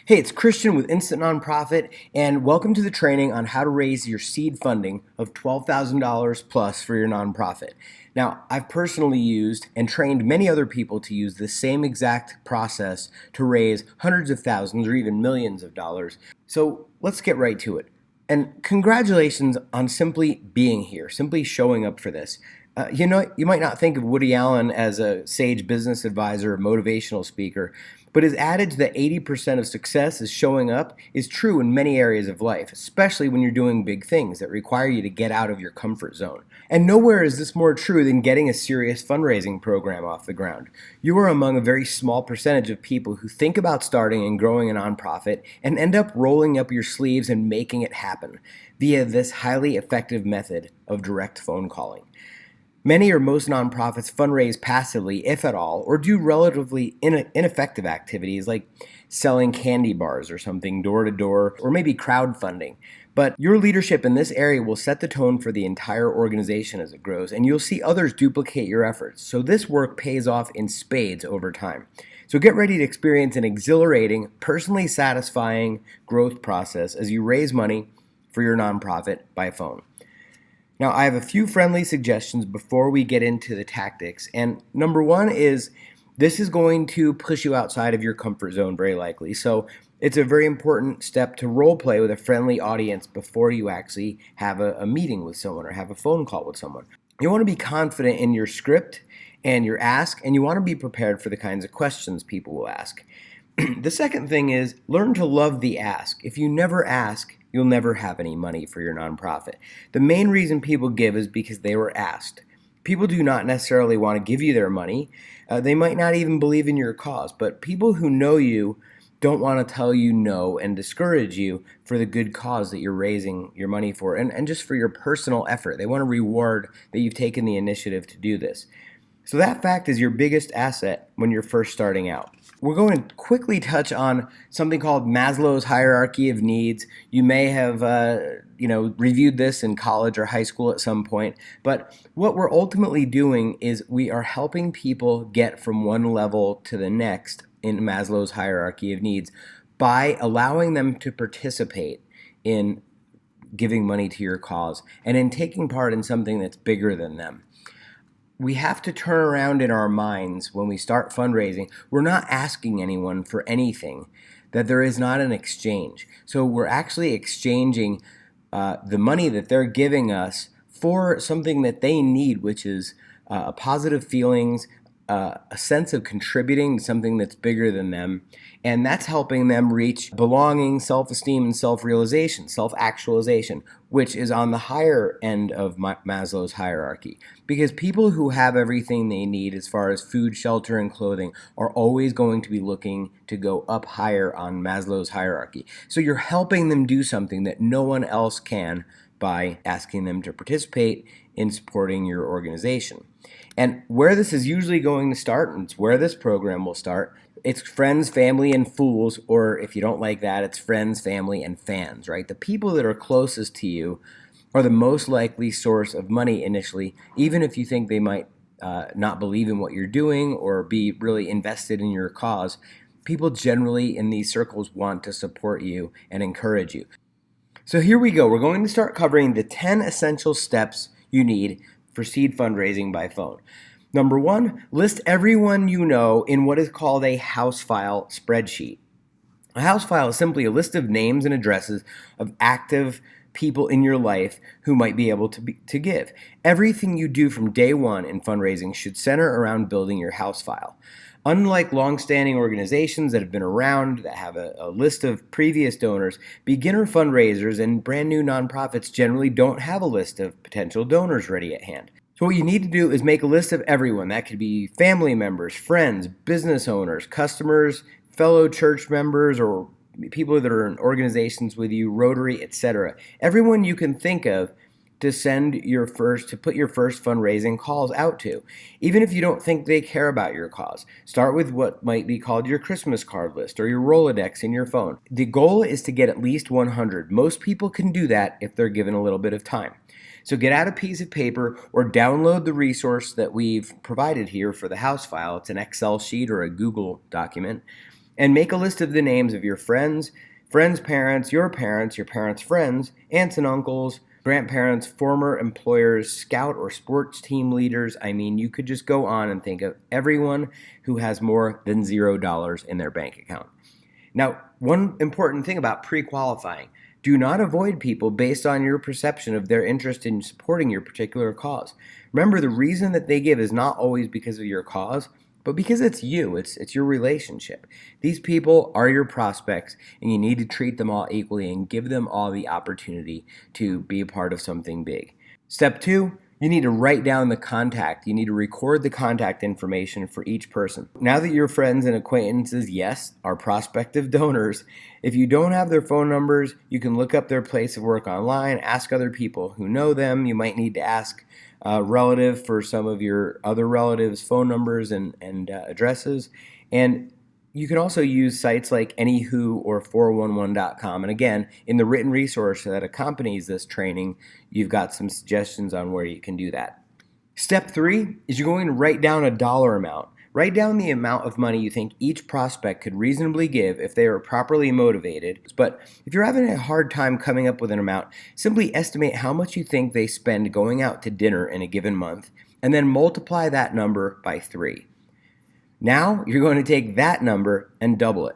Hey, it's Christian with Instant Nonprofit, and welcome to the training on how to raise your seed funding of $12,000 plus for your nonprofit. Now, I've personally used and trained many other people to use the same exact process to raise hundreds of thousands or even millions of dollars. So let's get right to it. And congratulations on simply being here, simply showing up for this. You might not think of Woody Allen as a sage business advisor or motivational speaker, but his adage that 80% of success is showing up is true in many areas of life, especially when you're doing big things that require you to get out of your comfort zone. And nowhere is this more true than getting a serious fundraising program off the ground. You are among a very small percentage of people who think about starting and growing a nonprofit and end up rolling up your sleeves and making it happen via this highly effective method of direct phone calling. Many or most nonprofits fundraise passively, if at all, or do relatively ineffective activities like selling candy bars or something door to door, or maybe crowdfunding. But your leadership in this area will set the tone for the entire organization as it grows, and you'll see others duplicate your efforts. So this work pays off in spades over time. So get ready to experience an exhilarating, personally satisfying growth process as you raise money for your nonprofit by phone. Now, I have a few friendly suggestions before we get into the tactics. And number one is this is going to push you outside of your comfort zone very likely. So it's a very important step to role play with a friendly audience before you actually have a meeting with someone or have a phone call with someone. You want to be confident in your script and your ask, and you want to be prepared for the kinds of questions people will ask. The second thing is learn to love the ask. If you never ask, you'll never have any money for your nonprofit. The main reason people give is because they were asked. People do not necessarily want to give you their money. They might not even believe in your cause, but people who know you don't want to tell you no and discourage you for the good cause that you're raising your money for and just for your personal effort. They want to reward that you've taken the initiative to do this. So that fact is your biggest asset when you're first starting out. We're going to quickly touch on something called Maslow's hierarchy of needs. You may have reviewed this in college or high school at some point, but what we're ultimately doing is we are helping people get from one level to the next in Maslow's hierarchy of needs by allowing them to participate in giving money to your cause and in taking part in something that's bigger than them. We have to turn around in our minds when we start fundraising. We're not asking anyone for anything, that there is not an exchange. So we're actually exchanging the money that they're giving us for something that they need, which is positive feelings, a sense of contributing to something that's bigger than them. And that's helping them reach belonging, self-esteem, and self-realization, self-actualization, which is on the higher end of Maslow's hierarchy. Because people who have everything they need as far as food, shelter, and clothing are always going to be looking to go up higher on Maslow's hierarchy. So you're helping them do something that no one else can by asking them to participate in supporting your organization. And where this is usually going to start, and it's where this program will start, it's friends, family, and fools, or if you don't like that, it's friends, family, and fans, right? The people that are closest to you are the most likely source of money initially, even if you think they might not believe in what you're doing or be really invested in your cause. People generally in these circles want to support you and encourage you. So here we go. We're going to start covering the 10 essential steps you need for seed fundraising by phone. Number one, list everyone you know in what is called a house file spreadsheet. A house file is simply a list of names and addresses of active people in your life who might be able to give. Everything you do from day one in fundraising should center around building your house file. Unlike long-standing organizations that have been around, that have a list of previous donors, beginner fundraisers and brand new nonprofits generally don't have a list of potential donors ready at hand. So what you need to do is make a list of everyone. That could be family members, friends, business owners, customers, fellow church members, or people that are in organizations with you, Rotary, etc. Everyone you can think of to put your first fundraising calls out to, even if you don't think they care about your cause. Start with what might be called your Christmas card list or your Rolodex in your phone. The goal is to get at least 100. Most people can do that if they're given a little bit of time. So get out a piece of paper or download the resource that we've provided here for the house file. It's an Excel sheet or a Google document. And make a list of the names of your friends, friends' parents, your parents' friends, aunts and uncles, grandparents, former employers, scout or sports team leaders. I mean, you could just go on and think of everyone who has more than $0 in their bank account. Now, one important thing about pre-qualifying: do not avoid people based on your perception of their interest in supporting your particular cause. Remember, the reason that they give is not always because of your cause, but because it's you, it's your relationship. These people are your prospects, and you need to treat them all equally and give them all the opportunity to be a part of something big. Step 2, you need to write down the contact. You need to record the contact information for each person. Now that your friends and acquaintances, yes, are prospective donors, if you don't have their phone numbers, you can look up their place of work online, ask other people who know them. You might need to ask a relative for some of your other relatives' phone numbers and addresses. And you can also use sites like Anywho or 411.com. And again, in the written resource that accompanies this training, you've got some suggestions on where you can do that. Step 3 is you're going to write down a dollar amount. Write down the amount of money you think each prospect could reasonably give if they are properly motivated. But if you're having a hard time coming up with an amount, simply estimate how much you think they spend going out to dinner in a given month, and then multiply that number by 3. Now you're going to take that number and double it.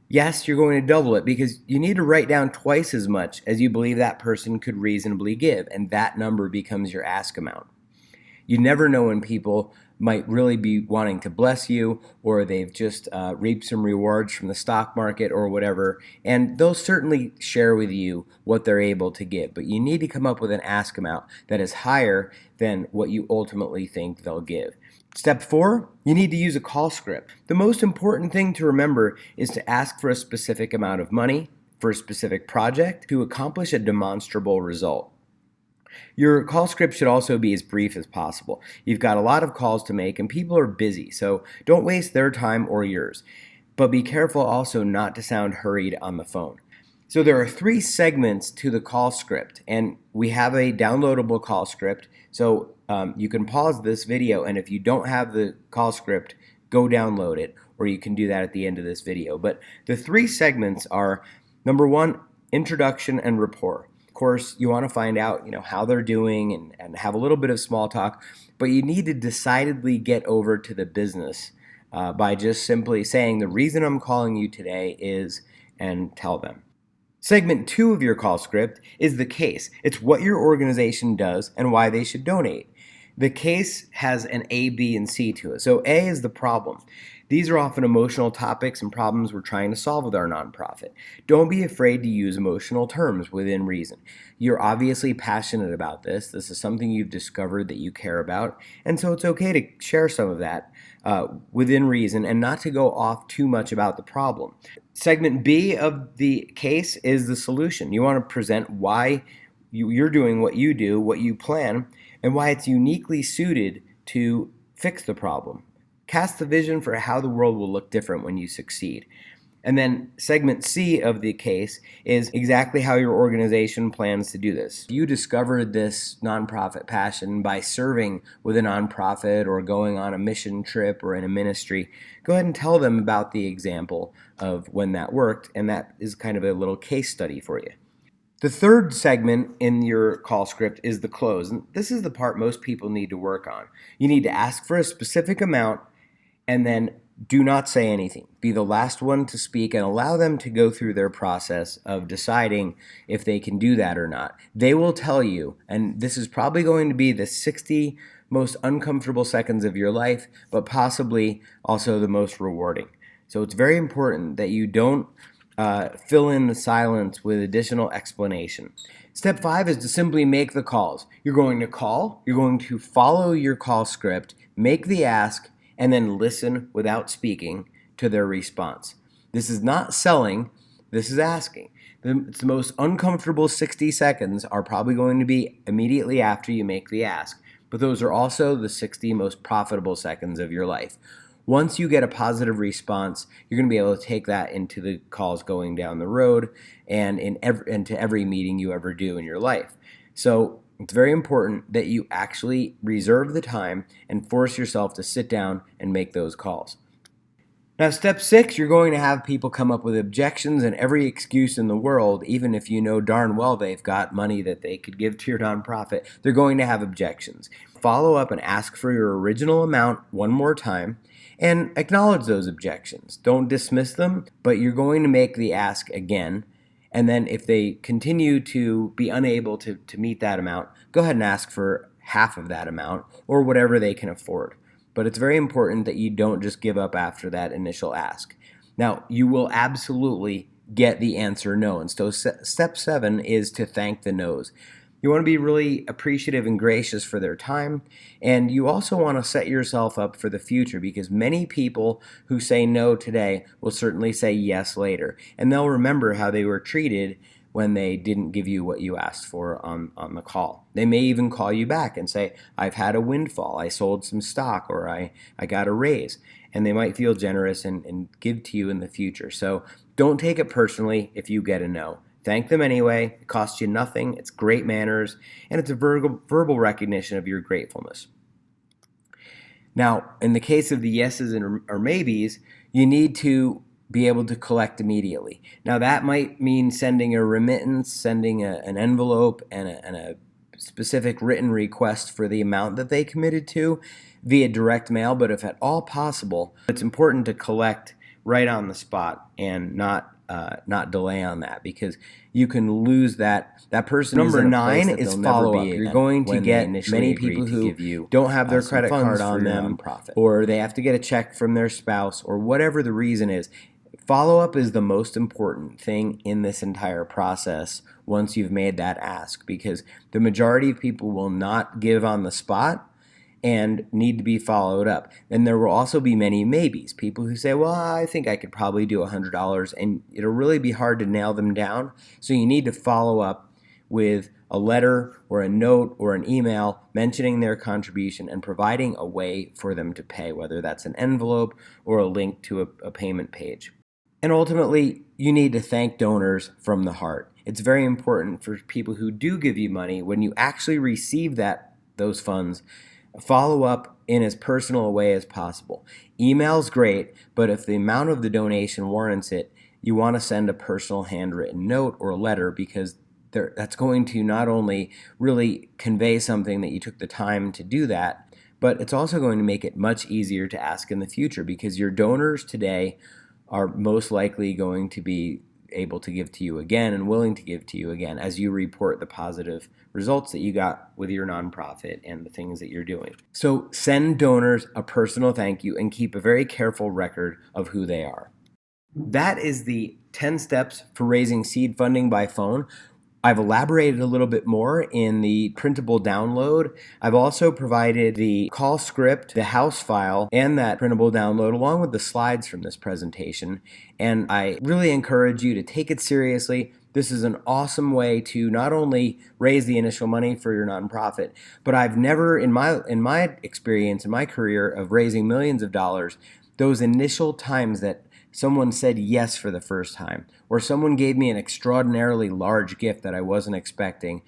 Yes, you're going to double it because you need to write down twice as much as you believe that person could reasonably give, and that number becomes your ask amount. You never know when people might really be wanting to bless you, or they've just reaped some rewards from the stock market or whatever, and they'll certainly share with you what they're able to give. But you need to come up with an ask amount that is higher than what you ultimately think they'll give. Step 4, you need to use a call script. The most important thing to remember is to ask for a specific amount of money for a specific project to accomplish a demonstrable result. Your call script should also be as brief as possible. You've got a lot of calls to make and people are busy, so don't waste their time or yours. But be careful also not to sound hurried on the phone. So there are 3 segments to the call script, and we have a downloadable call script. So you can pause this video, and if you don't have the call script, go download it, or you can do that at the end of this video. But the 3 segments are, number 1, introduction and rapport. Of course, you want to find out, how they're doing and have a little bit of small talk, but you need to decidedly get over to the business by just simply saying, the reason I'm calling you today is, and tell them. Segment 2 of your call script is the case. It's what your organization does and why they should donate. The case has an A, B, and C to it. So A is the problem. These are often emotional topics and problems we're trying to solve with our nonprofit. Don't be afraid to use emotional terms within reason. You're obviously passionate about this. This is something you've discovered that you care about, and so it's okay to share some of that within reason and not to go off too much about the problem. Segment B of the case is the solution. You want to present why you're doing what you do, what you plan, and why it's uniquely suited to fix the problem. Cast the vision for how the world will look different when you succeed. And then segment C of the case is exactly how your organization plans to do this. You discovered this nonprofit passion by serving with a nonprofit or going on a mission trip or in a ministry. Go ahead and tell them about the example of when that worked, and that is kind of a little case study for you. The third segment in your call script is the close. And this is the part most people need to work on. You need to ask for a specific amount and then do not say anything. Be the last one to speak and allow them to go through their process of deciding if they can do that or not. They will tell you, and this is probably going to be the 60 most uncomfortable seconds of your life, but possibly also the most rewarding. So it's very important that you don't fill in the silence with additional explanation. Step 5 is to simply make the calls. You're going to call, you're going to follow your call script, make the ask, and then listen without speaking to their response. This is not selling, this is asking. It's the most uncomfortable 60 seconds are probably going to be immediately after you make the ask, but those are also the 60 most profitable seconds of your life. Once you get a positive response, you're going to be able to take that into the calls going down the road and into every meeting you ever do in your life. So it's very important that you actually reserve the time and force yourself to sit down and make those calls. Now, step 6, you're going to have people come up with objections and every excuse in the world, even if you know darn well they've got money that they could give to your nonprofit. They're going to have objections. Follow up and ask for your original amount one more time and acknowledge those objections. Don't dismiss them, but you're going to make the ask again. And then if they continue to be unable to meet that amount, go ahead and ask for half of that amount or whatever they can afford. But it's very important that you don't just give up after that initial ask. Now, you will absolutely get the answer no. And so step 7 is to thank the no's. You want to be really appreciative and gracious for their time. And you also want to set yourself up for the future, because many people who say no today will certainly say yes later. And they'll remember how they were treated when they didn't give you what you asked for on the call. They may even call you back and say, I've had a windfall, I sold some stock, or I got a raise. And they might feel generous and give to you in the future. So don't take it personally if you get a no. Thank them anyway. It costs you nothing. It's great manners, and it's a verbal recognition of your gratefulness. Now, in the case of the yeses or maybes, you need to be able to collect immediately. Now, that might mean sending a remittance, sending an envelope, and a specific written request for the amount that they committed to via direct mail. But if at all possible, it's important to collect right on the spot and not delay on that, because you can lose that person. Number 9 is follow up. You're going to get many people who don't have their credit card on them, or they have to get a check from their spouse, or whatever the reason is. Follow up is the most important thing in this entire process once you've made that ask, because the majority of people will not give on the spot and need to be followed up. And there will also be many maybes, people who say, well, I think I could probably do $100, and it'll really be hard to nail them down. So you need to follow up with a letter or a note or an email mentioning their contribution and providing a way for them to pay, whether that's an envelope or a link to a payment page. And ultimately, you need to thank donors from the heart. It's very important for people who do give you money, when you actually receive those funds, follow up in as personal a way as possible. Email's great, but if the amount of the donation warrants it, you want to send a personal handwritten note or letter, because that's going to not only really convey something that you took the time to do that, but it's also going to make it much easier to ask in the future, because your donors today are most likely going to be able to give to you again and willing to give to you again as you report the positive results that you got with your nonprofit and the things that you're doing. So send donors a personal thank you and keep a very careful record of who they are. That is the 10 steps for raising seed funding by phone. I've elaborated a little bit more in the printable download. I've also provided the call script, the house file, and that printable download along with the slides from this presentation. And I really encourage you to take it seriously. This is an awesome way to not only raise the initial money for your nonprofit, but I've never, in my experience, in my career of raising millions of dollars, those initial times that someone said yes for the first time, or someone gave me an extraordinarily large gift that I wasn't expecting,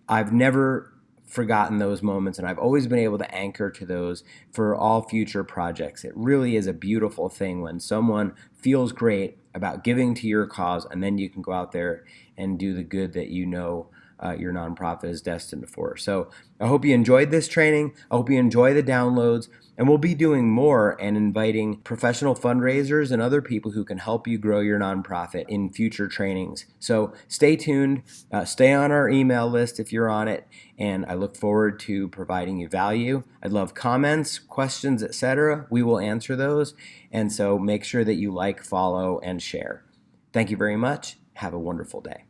I've never forgotten those moments, and I've always been able to anchor to those for all future projects. It really is a beautiful thing when someone feels great about giving to your cause, and then you can go out there and do the good that you know your nonprofit is destined for. So I hope you enjoyed this training. I hope you enjoy the downloads, and we'll be doing more and inviting professional fundraisers and other people who can help you grow your nonprofit in future trainings. So stay tuned, stay on our email list if you're on it, and I look forward to providing you value. I'd love comments, questions, etc. We will answer those, and so make sure that you like, follow, and share. Thank you very much. Have a wonderful day.